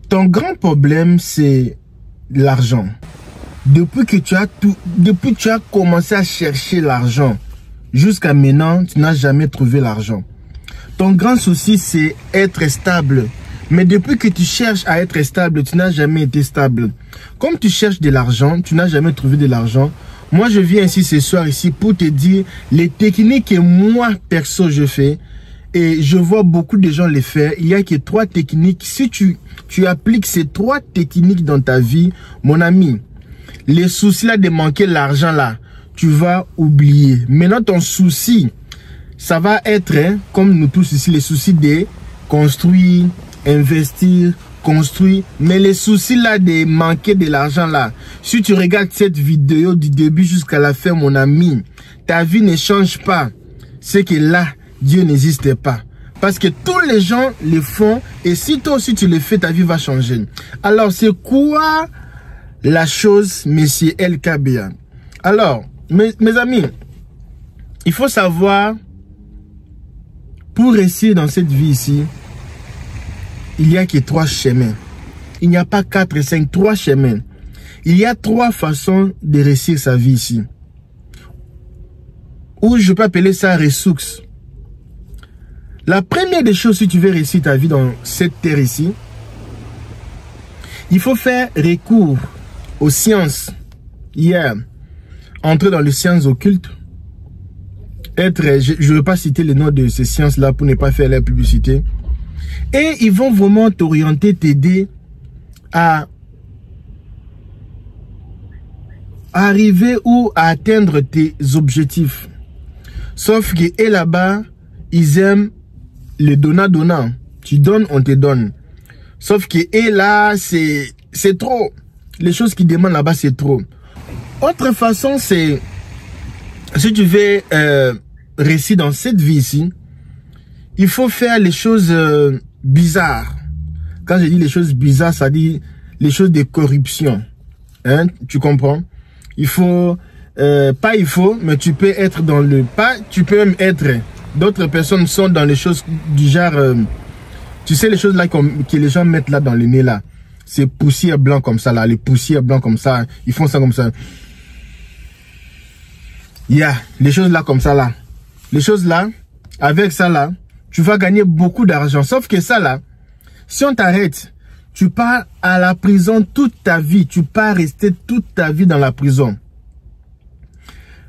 Ton grand problème, c'est l'argent. Depuis que tu as commencé à chercher l'argent, jusqu'à maintenant, tu n'as jamais trouvé l'argent. Ton grand souci, c'est être stable. Mais depuis que tu cherches à être stable, tu n'as jamais été stable. Comme tu cherches de l'argent, tu n'as jamais trouvé de l'argent. Moi, je viens ici ce soir ici pour te dire les techniques que moi, perso, je fais. Et je vois beaucoup de gens les faire. Il n'y a que 3 techniques. Si tu appliques ces 3 techniques dans ta vie, mon ami, les soucis là de manquer l'argent là, tu vas oublier. Maintenant, ton souci, ça va être, hein, comme nous tous ici, les soucis de construire, investir, construire. Mais les soucis là de manquer de l'argent là, si tu regardes cette vidéo du début jusqu'à la fin, mon ami, ta vie ne change pas. C'est que là, Dieu n'existe pas. Parce que tous les gens le font et si toi aussi tu le fais, ta vie va changer. Alors, c'est quoi la chose, monsieur LKBA? Alors, mes amis, il faut savoir, pour réussir dans cette vie ici, il n'y a que 3 chemins. Il n'y a pas 4 et 5, 3 chemins. Il y a 3 façons de réussir sa vie ici. Ou je peux appeler ça ressources. La première des choses, si tu veux réussir ta vie dans cette terre ici, il faut faire recours aux sciences. Entrer dans les sciences occultes. Je ne veux pas citer le nom de ces sciences-là pour ne pas faire la publicité. Et ils vont vraiment t'orienter, t'aider à arriver ou à atteindre tes objectifs. Sauf que et là-bas, ils aiment le donnant-donnant. Tu donnes, on te donne. Sauf que et là, c'est trop. Les choses qu'ils demandent là-bas, c'est trop. Autre façon, c'est si tu veux réussir dans cette vie ici, il faut faire les choses bizarres. Quand je dis les choses bizarres, ça dit les choses de corruption. Hein? Tu comprends? Il faut, mais tu peux être dans le pas, tu peux même être. D'autres personnes sont dans les choses du genre, tu sais les choses là que les gens mettent là dans le nez là. C'est poussière blanc comme ça là, les poussières blancs comme ça, ils font ça comme ça. Les choses là comme ça là. Les choses là, avec ça là, tu vas gagner beaucoup d'argent. Sauf que ça là, si on t'arrête, tu pars à la prison toute ta vie. Tu pars rester toute ta vie dans la prison.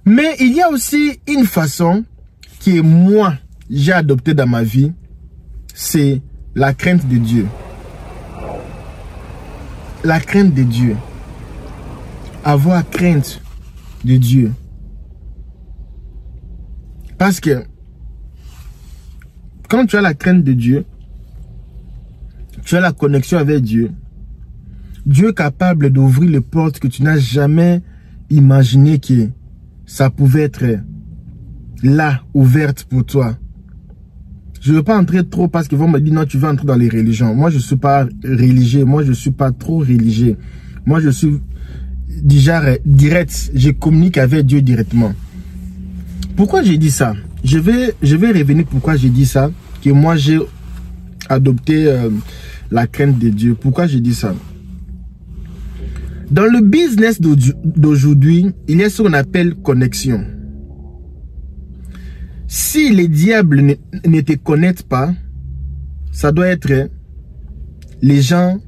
Mais il y a aussi une façon que moi, j'ai adoptée dans ma vie. C'est la crainte de Dieu. La crainte de Dieu. Avoir crainte de Dieu. Parce que quand tu as la crainte de Dieu, tu as la connexion avec Dieu. Dieu est capable d'ouvrir les portes que tu n'as jamais imaginé que ça pouvait être là, ouverte pour toi. Je ne veux pas entrer trop parce qu'ils vont me dire non, tu veux entrer dans les religions. Moi, je ne suis pas religieux. Moi, je ne suis pas trop religieux. Moi, je suis déjà direct. Je communique avec Dieu directement. Pourquoi j'ai dit ça? Je vais revenir pourquoi j'ai dit ça. Que moi, j'ai adopté la crainte de Dieu. Pourquoi j'ai dit ça? Dans le business d'aujourd'hui, il y a ce qu'on appelle connexion. Si les diables ne te connaissent pas, ça doit être les gens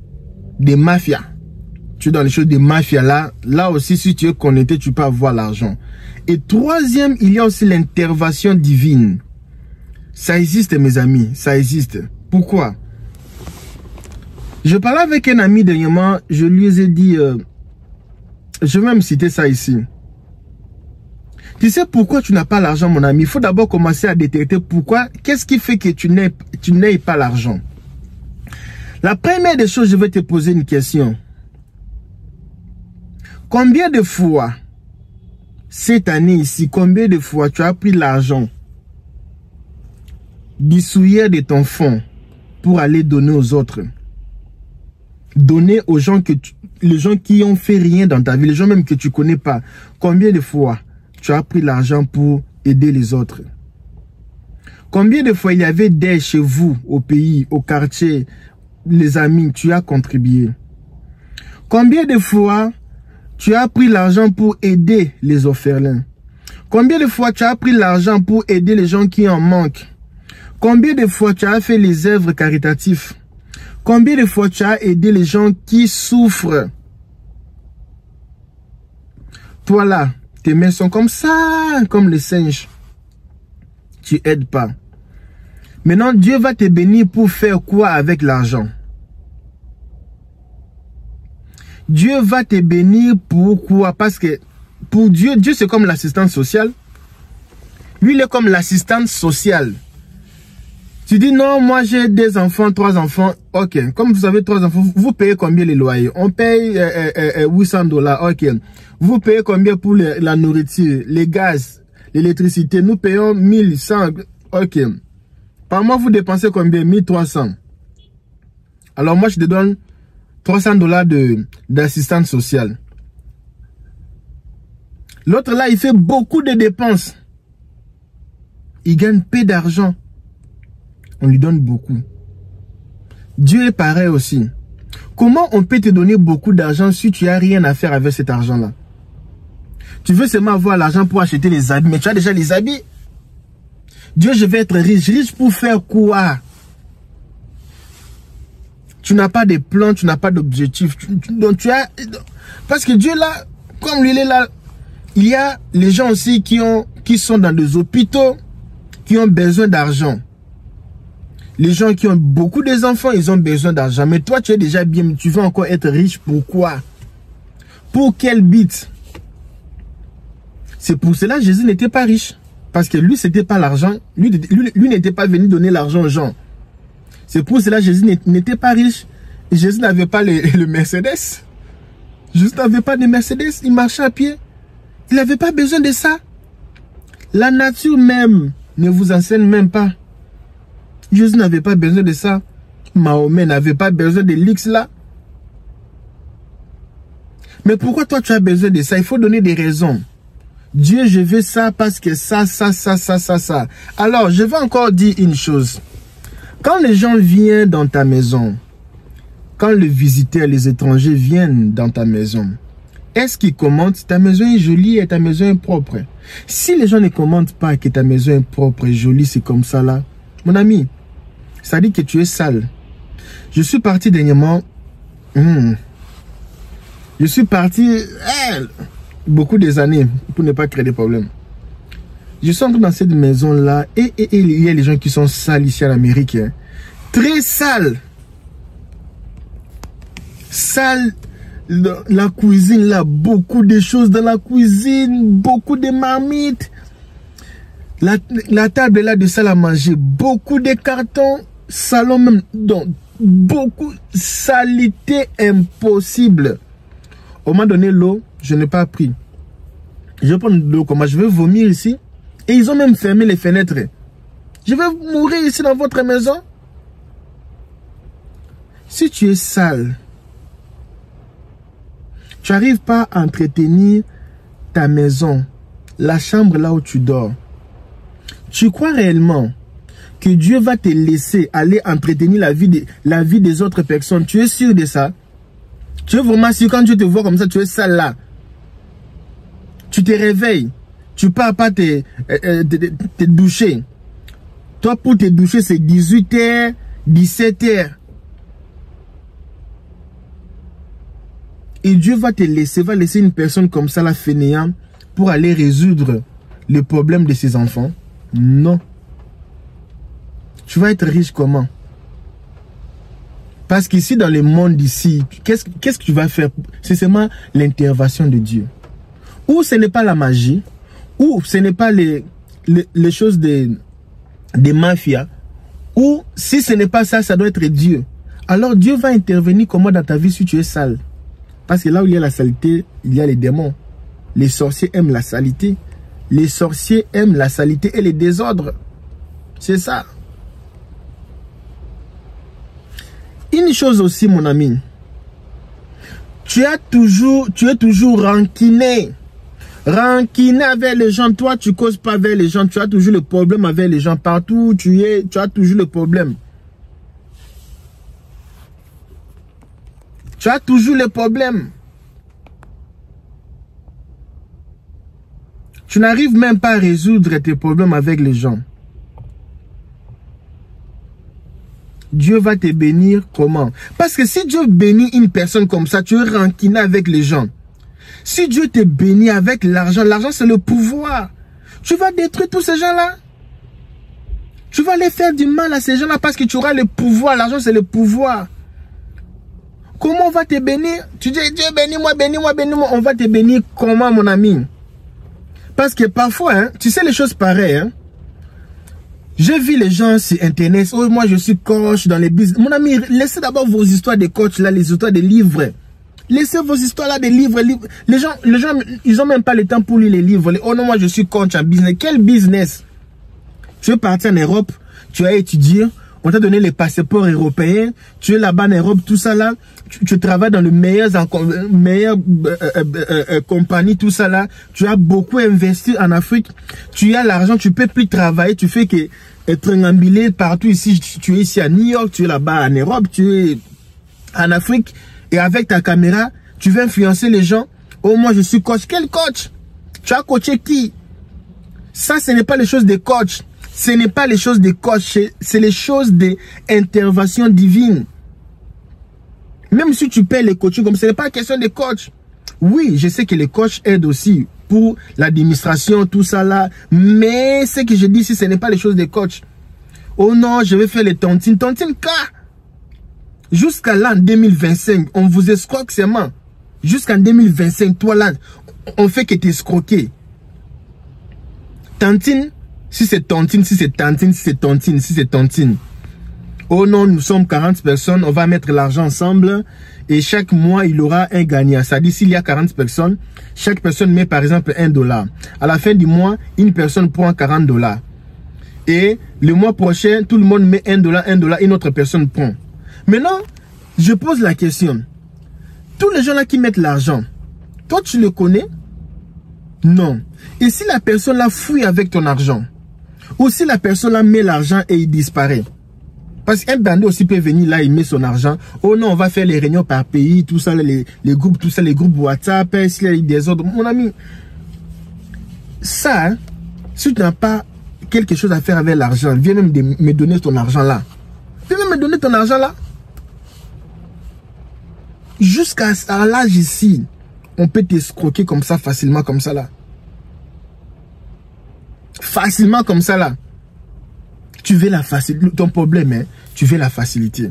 des mafias. Tu es dans les choses des mafias là. Là aussi, si tu es connecté, tu peux avoir l'argent. Et troisième, il y a aussi l'intervention divine. Ça existe, mes amis. Ça existe. Pourquoi? Je parlais avec un ami dernièrement. Je lui ai dit... je vais même citer ça ici. Tu sais pourquoi tu n'as pas l'argent, mon ami? Il faut d'abord commencer à détecter pourquoi. Qu'est-ce qui fait que tu n'aies pas l'argent? La première des choses, je vais te poser une question. Combien de fois, cette année ici, combien de fois tu as pris l'argent du souillère de ton fonds pour aller donner aux autres? Donner aux gens les gens qui ont fait rien dans ta vie, les gens même que tu connais pas. Combien de fois tu as pris l'argent pour aider les autres? Combien de fois il y avait des chez vous, au pays, au quartier, les amis, tu as contribué? Combien de fois tu as pris l'argent pour aider les orphelins? Combien de fois tu as pris l'argent pour aider les gens qui en manquent? Combien de fois tu as fait les œuvres caritatives? Combien de fois tu as aidé les gens qui souffrent? Toi là, tes mains sont comme ça, comme les singes. Tu aides pas. Maintenant, Dieu va te bénir pour faire quoi avec l'argent? Dieu va te bénir pour quoi? Parce que pour Dieu, Dieu c'est comme l'assistant social. Lui, il est comme l'assistante sociale. Tu dis non, moi j'ai des enfants, 3 enfants. Ok, comme vous avez 3 enfants, vous payez combien les loyers? On paye $800. Ok. Vous payez combien pour la nourriture, les gaz, l'électricité? Nous payons 1100. Ok. Par mois, vous dépensez combien? 1300. Alors moi, je te donne $300 d'assistante sociale. L'autre là, il fait beaucoup de dépenses. Il gagne peu d'argent. On lui donne beaucoup. Dieu est pareil aussi. Comment on peut te donner beaucoup d'argent si tu n'as rien à faire avec cet argent-là? Tu veux seulement avoir l'argent pour acheter les habits, mais tu as déjà les habits. Dieu, je vais être riche. Riche pour faire quoi? Tu n'as pas de plan, tu n'as pas d'objectif. Donc tu as... Parce que Dieu là, comme lui il est là, il y a les gens aussi qui sont dans des hôpitaux, qui ont besoin d'argent. Les gens qui ont beaucoup d'enfants, ils ont besoin d'argent. Mais toi, tu es déjà bien, mais tu veux encore être riche. Pourquoi? Pour quel but? C'est pour cela que Jésus n'était pas riche. Parce que lui, c'était pas l'argent. Lui n'était pas venu donner l'argent aux gens. C'est pour cela que Jésus n'était pas riche. Et Jésus n'avait pas le Mercedes. Jésus n'avait pas de Mercedes. Il marchait à pied. Il n'avait pas besoin de ça. La nature même ne vous enseigne même pas. Jésus n'avait pas besoin de ça. Mahomet n'avait pas besoin de l'X là. Mais pourquoi toi tu as besoin de ça? Il faut donner des raisons. Dieu, je veux ça parce que ça. Alors, je vais encore dire une chose. Quand les gens viennent dans ta maison, quand les visiteurs, les étrangers viennent dans ta maison, est-ce qu'ils commentent ta maison est jolie et ta maison est propre? Si les gens ne commentent pas que ta maison est propre et jolie, c'est comme ça là, mon ami, ça dit que tu es sale. Je suis parti dernièrement. Je suis parti beaucoup des années pour ne pas créer des problèmes. Je suis entré dans cette maison-là et il y a les gens qui sont sales ici en Amérique. Hein. Très sales. Sales. La cuisine là, beaucoup de choses dans la cuisine, beaucoup de marmites. La table là de salle à manger, beaucoup de cartons, salon même, donc beaucoup, saleté impossible. On m'a donné l'eau, je n'ai pas pris. Je vais prendre de l'eau, comment je vais vomir ici. Et ils ont même fermé les fenêtres. Je vais mourir ici dans votre maison. Si tu es sale, tu n'arrives pas à entretenir ta maison, la chambre là où tu dors. Tu crois réellement que Dieu va te laisser aller entretenir la vie des autres personnes? Tu es sûr de ça? Tu es vraiment sûr quand Dieu te voit comme ça, tu es sale là? Tu te réveilles, tu pars pas te doucher. Toi, pour te doucher, c'est 18h, 17h. Et Dieu va te laisser, va laisser une personne comme ça, la fainéante, pour aller résoudre le problème de ses enfants? Non. Tu vas être riche comment? Parce qu'ici, dans le monde ici, qu'est-ce que tu vas faire? C'est seulement l'intervention de Dieu. Ou ce n'est pas la magie, ou ce n'est pas les choses des mafias, ou si ce n'est pas ça, ça doit être Dieu. Alors Dieu va intervenir comment dans ta vie si tu es sale? Parce que là où il y a la saleté, il y a les démons. Les sorciers aiment la saleté. Les sorciers aiment la saleté et les désordres. C'est ça. Une chose aussi, mon ami. Tu es toujours ranquiné. Ranquiné avec les gens. Toi, tu ne causes pas avec les gens. Tu as toujours le problème avec les gens. Partout où tu es, tu as toujours le problème. Tu as toujours les problèmes. Tu n'arrives même pas à résoudre tes problèmes avec les gens. Dieu va te bénir comment? Parce que si Dieu bénit une personne comme ça, tu es rancunier avec les gens. Si Dieu te bénit avec l'argent, l'argent c'est le pouvoir. Tu vas détruire tous ces gens-là. Tu vas aller faire du mal à ces gens-là parce que tu auras le pouvoir. L'argent c'est le pouvoir. Comment on va te bénir? Tu dis Dieu bénis-moi, bénis-moi, bénis-moi. On va te bénir comment mon ami? Parce que parfois, hein, tu sais les choses pareilles. Hein? J'ai vu les gens sur internet, oh moi je suis coach dans les business. Mon ami, laissez d'abord vos histoires de coach là, les histoires de livres. Laissez vos histoires là de livres. Les gens, ils n'ont même pas le temps pour lire les livres. Oh non, moi je suis coach en business. Quel business? Tu es parti en Europe, tu as étudié, on t'a donné les passeports européens, tu es là-bas en Europe, tout ça là, tu travailles dans le meilleur compagnie, tout ça là, tu as beaucoup investi en Afrique, tu as l'argent, tu peux plus travailler, tu fais que être embillé partout ici, tu es ici à New York, tu es là-bas en Europe, tu es en Afrique, et avec ta caméra, tu veux influencer les gens. Oh moi je suis coach. Quel coach? Tu as coaché qui? Ça ce n'est pas les choses des coachs. Ce n'est pas les choses des coachs, c'est les choses des interventions divines. Même si tu paies les coachs comme ce n'est pas question des coachs. Oui, je sais que les coachs aident aussi pour l'administration, tout ça là. Mais ce que je dis ici, ce n'est pas les choses des coachs. Oh non, je vais faire les tontines. Tontines quoi? Jusqu'à l'an 2025, on vous escroque seulement. Jusqu'en 2025, toi là, on fait que t'escroquer. Tantine. Si c'est tontine, si c'est tantine, si c'est tontine, si c'est tontine. Oh non, nous sommes 40 personnes, on va mettre l'argent ensemble et chaque mois, il y aura un gagnant. Ça dit, s'il y a 40 personnes, chaque personne met par exemple $1. À la fin du mois, une personne prend $40. Et le mois prochain, tout le monde met $1, une autre personne prend. Maintenant, je pose la question. Tous les gens là qui mettent l'argent, toi tu le connais? Non. Et si la personne là fouille avec ton argent? Ou si la personne là met l'argent et il disparaît. Parce qu'un bandit aussi peut venir là, il met son argent. Oh non, on va faire les réunions par pays, tout ça, les groupes, tout ça, les groupes WhatsApp, s'il y a des autres. Mon ami, ça, si tu n'as pas quelque chose à faire avec l'argent, viens même me donner ton argent là. Viens même me donner ton argent là. Jusqu'à l'âge ici, on peut t'escroquer comme ça, facilement comme ça là. Facilement comme ça là. Tu veux la facilité. Ton problème, hein, tu veux la facilité.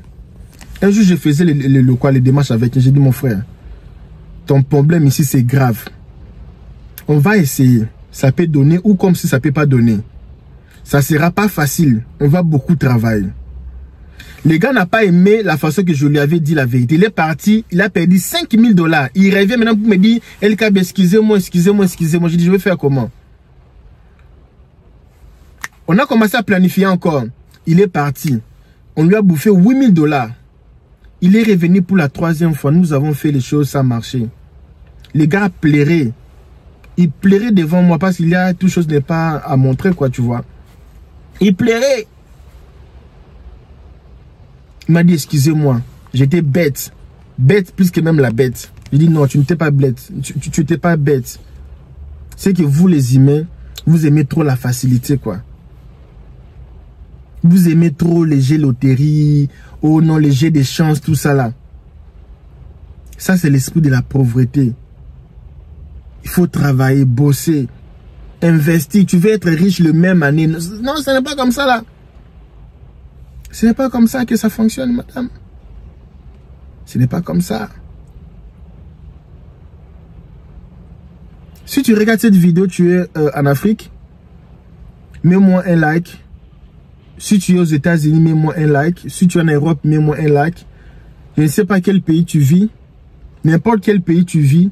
Un jour, je faisais les démarches avec lui. J'ai dit, mon frère, ton problème ici, c'est grave. On va essayer. Ça peut donner ou comme si ça ne peut pas donner. Ça ne sera pas facile. On va beaucoup travailler. Le gars n'a pas aimé la façon que je lui avais dit la vérité. Il est parti, il a perdu $5000. Il revient maintenant pour me dire, LKB, excusez-moi, excusez-moi, excusez-moi. J'ai dit, je vais faire comment? On a commencé à planifier encore. Il est parti. On lui a bouffé $8000. Il est revenu pour la 3e fois. Nous avons fait les choses, ça a marché. Les gars pleuraient. Il pleurait devant moi parce qu'il y a toute chose n'est pas à montrer, quoi, tu vois. Il pleurait. Il m'a dit, excusez-moi, j'étais bête. Bête plus que même la bête. J'ai dit, non, tu n'étais pas bête. Tu n'étais pas bête. C'est que vous, les humains, vous aimez trop la facilité, quoi. Vous aimez trop les jeux loterie, oh non, les jeux des chances, tout ça là. Ça, c'est l'esprit de la pauvreté. Il faut travailler, bosser, investir. Tu veux être riche le même année. Non, ce n'est pas comme ça là. Ce n'est pas comme ça que ça fonctionne, madame. Ce n'est pas comme ça. Si tu regardes cette vidéo, tu es en Afrique, mets-moi un like. Si tu es aux États-Unis, mets-moi un like. Si tu es en Europe, mets-moi un like. Je ne sais pas quel pays tu vis. N'importe quel pays tu vis,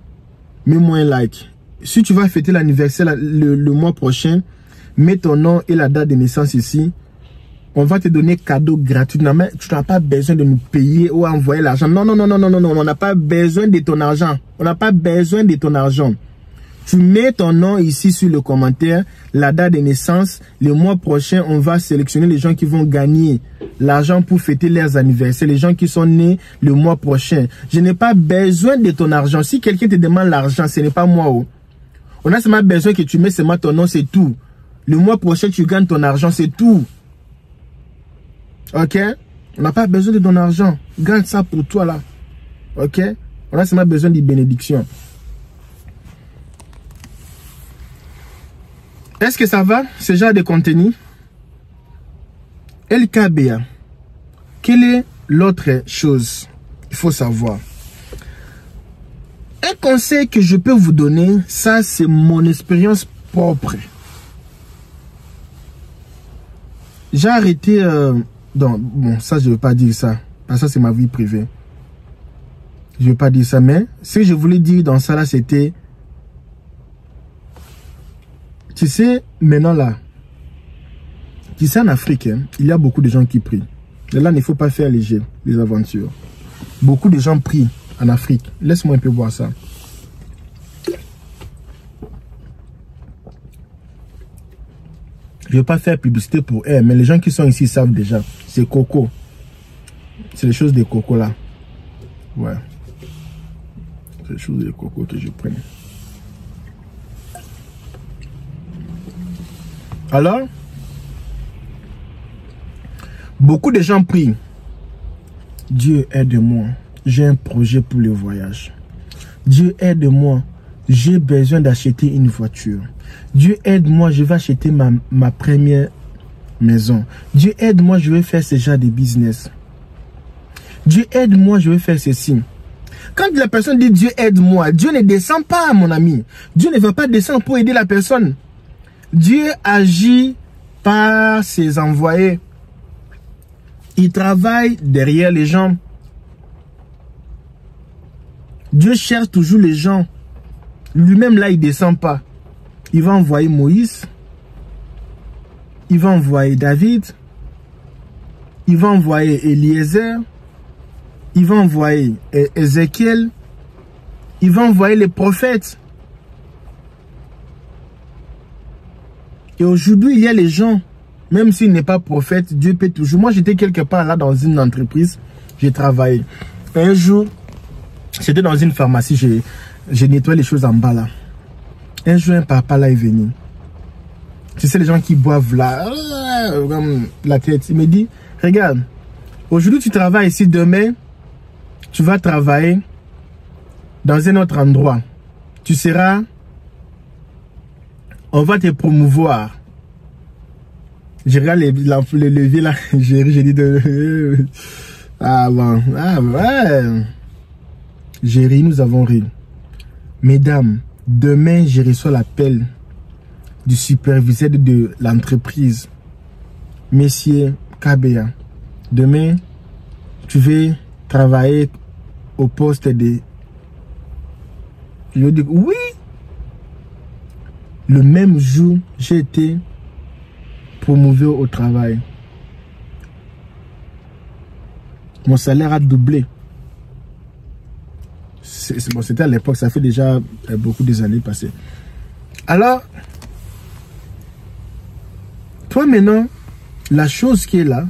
mets-moi un like. Si tu vas fêter l'anniversaire le mois prochain, mets ton nom et la date de naissance ici. On va te donner cadeau gratuit. Tu n'as pas besoin de nous payer ou envoyer l'argent. Non, non, non, non, non, non, non. On n'a pas besoin de ton argent. On n'a pas besoin de ton argent. Tu mets ton nom ici sur le commentaire, la date de naissance. Le mois prochain, on va sélectionner les gens qui vont gagner l'argent pour fêter leurs anniversaires. Les gens qui sont nés le mois prochain. Je n'ai pas besoin de ton argent. Si quelqu'un te demande l'argent, ce n'est pas moi. Oh. On a seulement besoin que tu mets seulement ton nom, c'est tout. Le mois prochain, tu gagnes ton argent, c'est tout. Ok? On n'a pas besoin de ton argent. Garde ça pour toi là. Ok? On a seulement besoin de bénédiction. Est-ce que ça va, ce genre de contenu? LKBA. Quelle est l'autre chose? Il faut savoir. Un conseil que je peux vous donner, ça c'est mon expérience propre. J'ai arrêté... bon, ça je ne veux pas dire ça. Parce que ça c'est ma vie privée. Je ne veux pas dire ça, mais ce que je voulais dire dans ça là, c'était... Tu sais, maintenant là, tu sais en Afrique, hein, il y a beaucoup de gens qui prient. Et là, il ne faut pas faire léger les aventures. Beaucoup de gens prient en Afrique. Laisse-moi un peu voir ça. Je ne veux pas faire publicité pour eux, mais les gens qui sont ici savent déjà. C'est Coco. C'est les choses de Coco là. Ouais. C'est les choses de Coco que je prends. Alors, beaucoup de gens prient. Dieu aide-moi. J'ai un projet pour le voyage. Dieu aide-moi. J'ai besoin d'acheter une voiture. Dieu aide-moi. Je vais acheter ma première maison. Dieu aide-moi. Je vais faire ce genre de business. Dieu aide-moi. Je vais faire ceci. Quand la personne dit Dieu aide-moi, Dieu ne descend pas, mon ami. Dieu ne va pas descendre pour aider la personne. Dieu agit par ses envoyés. Il travaille derrière les gens. Dieu cherche toujours les gens. Lui-même là, il ne descend pas. Il va envoyer Moïse. Il va envoyer David. Il va envoyer Eliezer. Il va envoyer Ézéchiel. Il va envoyer les prophètes. Et aujourd'hui, il y a les gens, même s'il n'est pas prophète, Dieu peut toujours. Moi, j'étais quelque part là dans une entreprise, j'ai travaillé. Un jour, j'étais dans une pharmacie, j'ai nettoyé les choses en bas là. Un jour, un papa là est venu. Tu sais, les gens qui boivent là, comme la tête. Il me dit, regarde, aujourd'hui tu travailles ici, demain, tu vas travailler dans un autre endroit. Tu seras... On va te promouvoir. Je regarde le levier là. J'ai dit de... Ah bon. Ah ouais. J'ai ri, nous avons ri. Mesdames, demain, je reçois l'appel du superviseur de l'entreprise. Monsieur KBA. Demain, tu veux travailler au poste de... Je lui dis oui. Le même jour, j'ai été promu au travail. Mon salaire a doublé. Bon, c'était à l'époque, ça fait déjà beaucoup d'années passées. Alors, toi maintenant, la chose qui est là,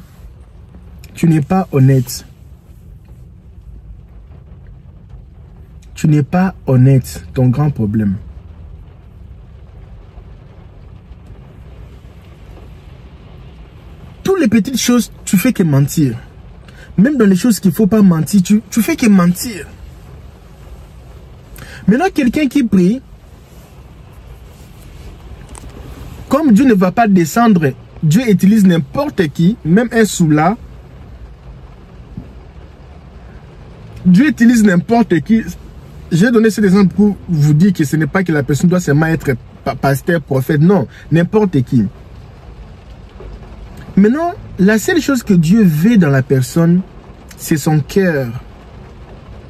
tu n'es pas honnête. Tu n'es pas honnête, ton grand problème. Toutes les petites choses, tu fais que mentir. Même dans les choses qu'il ne faut pas mentir, tu fais que mentir. Maintenant, quelqu'un qui prie, comme Dieu ne va pas descendre, Dieu utilise n'importe qui, même un soula. Dieu utilise n'importe qui. J'ai donné cet exemple pour vous dire que ce n'est pas que la personne doit seulement être pasteur, prophète, non, n'importe qui. Maintenant, la seule chose que Dieu veut dans la personne, c'est son cœur.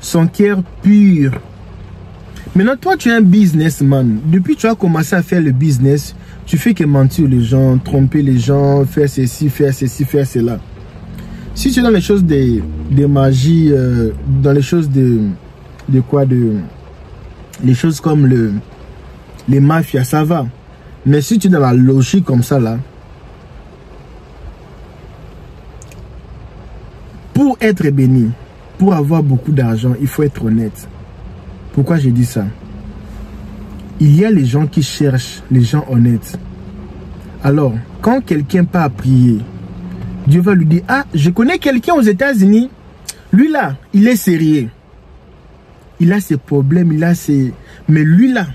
Son cœur pur. Maintenant, toi, tu es un businessman. Depuis que tu as commencé à faire le business, tu fais que mentir les gens, tromper les gens, faire ceci, faire cela. Si tu es dans les choses de magie, dans les choses les choses comme les mafias, ça va. Mais si tu es dans la logique comme ça là, pour être béni, pour avoir beaucoup d'argent, il faut être honnête. Pourquoi j'ai dit ça? Il y a les gens qui cherchent les gens honnêtes. Alors, quand quelqu'un part à prier, Dieu va lui dire, ah, je connais quelqu'un aux États-Unis, lui là, il est sérieux. Il a ses problèmes, il a ses... Mais lui là,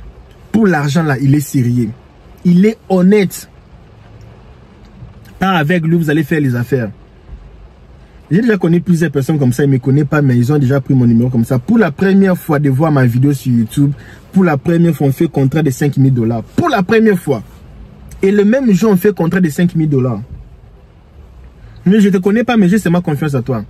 pour l'argent là, il est sérieux. Il est honnête. Pas avec lui, vous allez faire les affaires. J'ai déjà connu plusieurs personnes comme ça, ils ne me connaissent pas, mais ils ont déjà pris mon numéro comme ça. Pour la première fois de voir ma vidéo sur YouTube, pour la première fois, on fait contrat de 5 000 $. Pour la première fois. Et le même jour, on fait contrat de 5 000 $. Mais je ne te connais pas, mais j'ai seulement confiance à toi.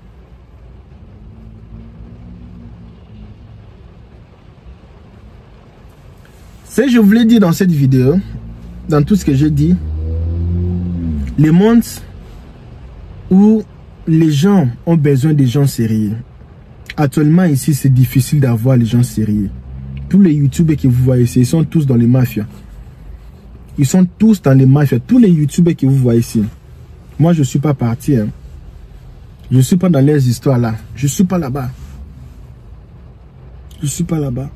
Ce que je voulais dire dans cette vidéo, dans tout ce que j'ai dit, les mondes où les gens ont besoin des gens sérieux. Actuellement ici, c'est difficile d'avoir les gens sérieux. Tous les youtubeurs que vous voyez ici, ils sont tous dans les mafias. Ils sont tous dans les mafias. Tous les youtubeurs que vous voyez ici. Moi, je ne suis pas parti. Hein. Je ne suis pas dans les histoires là. Je ne suis pas là-bas. Je ne suis pas là-bas.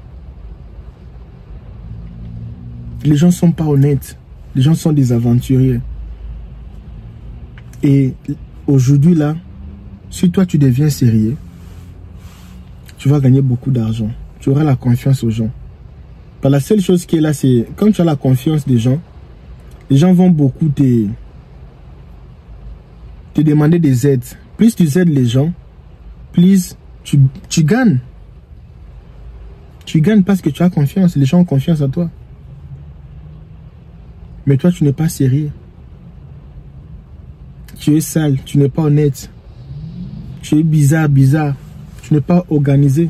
Les gens ne sont pas honnêtes. Les gens sont des aventuriers. Et aujourd'hui là, si toi tu deviens sérieux, tu vas gagner beaucoup d'argent. Tu auras la confiance aux gens. Par la seule chose qui est là, c'est quand tu as la confiance des gens, les gens vont beaucoup te demander des aides. Plus tu aides les gens, plus tu gagnes. Tu gagnes parce que tu as confiance. Les gens ont confiance en toi. Mais toi, tu n'es pas sérieux. Tu es sale, tu n'es pas honnête. Tu es bizarre. Tu n'es pas organisé.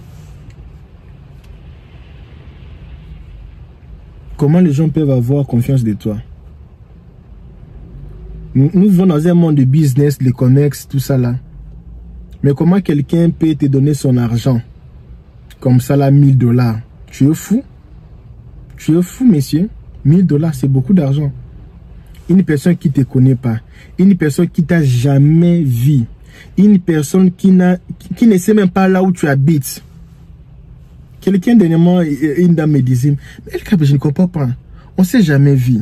Comment les gens peuvent avoir confiance de toi? Nous vivons dans un monde de business, de commerce, tout ça là. Mais comment quelqu'un peut te donner son argent? Comme ça là, 1 000 $. Tu es fou? Tu es fou, monsieur? 1 000 $, c'est beaucoup d'argent. Une personne qui ne te connaît pas, une personne qui t'a jamais vu, une personne qui ne sait même pas là où tu habites. Quelqu'un dernièrement, une dame me disait, mais je ne comprends pas, on ne s'est jamais vu,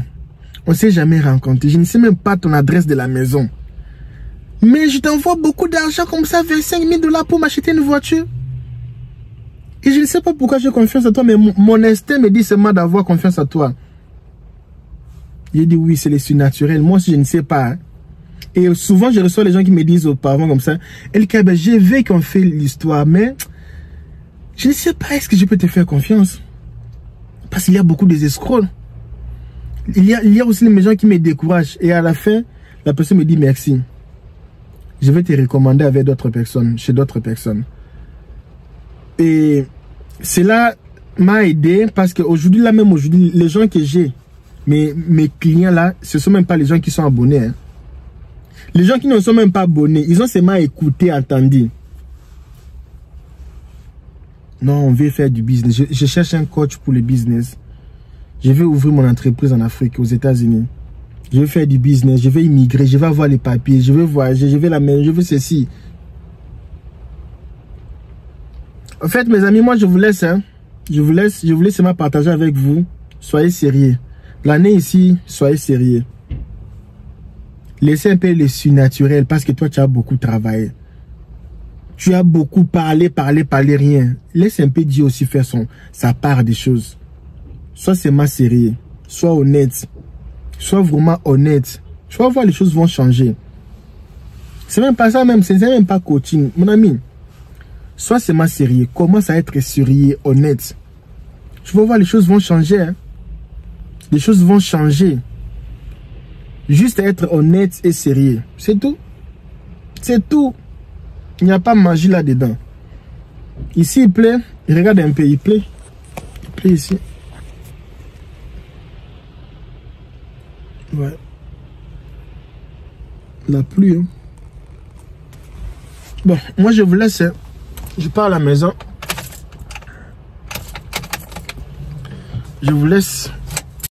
on ne s'est jamais rencontré, je ne sais même pas ton adresse de la maison. Mais je t'envoie beaucoup d'argent comme ça, 25 000 $ pour m'acheter une voiture. Et je ne sais pas pourquoi j'ai confiance en toi, mais mon instinct me dit seulement d'avoir confiance en toi. J'ai dit oui, c'est le surnaturel. Moi aussi, je ne sais pas. Hein. Et souvent, je reçois les gens qui me disent aux parents comme ça, Elka, je veux qu'on fait l'histoire, mais je ne sais pas, est-ce que je peux te faire confiance? Parce qu'il y a beaucoup des escrocs. Il y a aussi les gens qui me découragent. Et à la fin, la personne me dit merci. Je vais te recommander avec d'autres personnes, chez d'autres personnes. Et cela m'a aidé parce qu'aujourd'hui, là même aujourd'hui, les gens que j'ai, mes clients là, ce ne sont même pas les gens qui sont abonnés. Hein. Les gens qui ne sont même pas abonnés, ils ont seulement écouté, entendu. Non, on veut faire du business. Je cherche un coach pour le business. Je vais ouvrir mon entreprise en Afrique, aux États-Unis. Je vais faire du business, je vais immigrer, je vais avoir les papiers, je vais voyager, je vais la maison, je veux ceci. En fait, mes amis, moi je vous laisse. Hein. Je voulais seulement partager avec vous. Soyez sérieux. L'année ici, soyez sérieux. Laissez un peu le surnaturel parce que toi, tu as beaucoup travaillé. Tu as beaucoup parlé, rien. Laisse un peu Dieu aussi faire sa part des choses. Sois seulement sérieux. Sois honnête. Sois vraiment honnête. Tu vas voir, les choses vont changer. C'est même pas ça même, c'est même pas coaching. Mon ami, sois seulement sérieux. Commence à être sérieux, honnête. Tu vas voir, les choses vont changer. Hein. Les choses vont changer. Juste être honnête et sérieux. C'est tout. C'est tout. Il n'y a pas de magie là-dedans. Ici, il pleut. Regarde un peu, il pleut. Il pleut ici. Ouais. La pluie. Hein. Bon, moi je vous laisse. Hein. Je pars à la maison. Je vous laisse.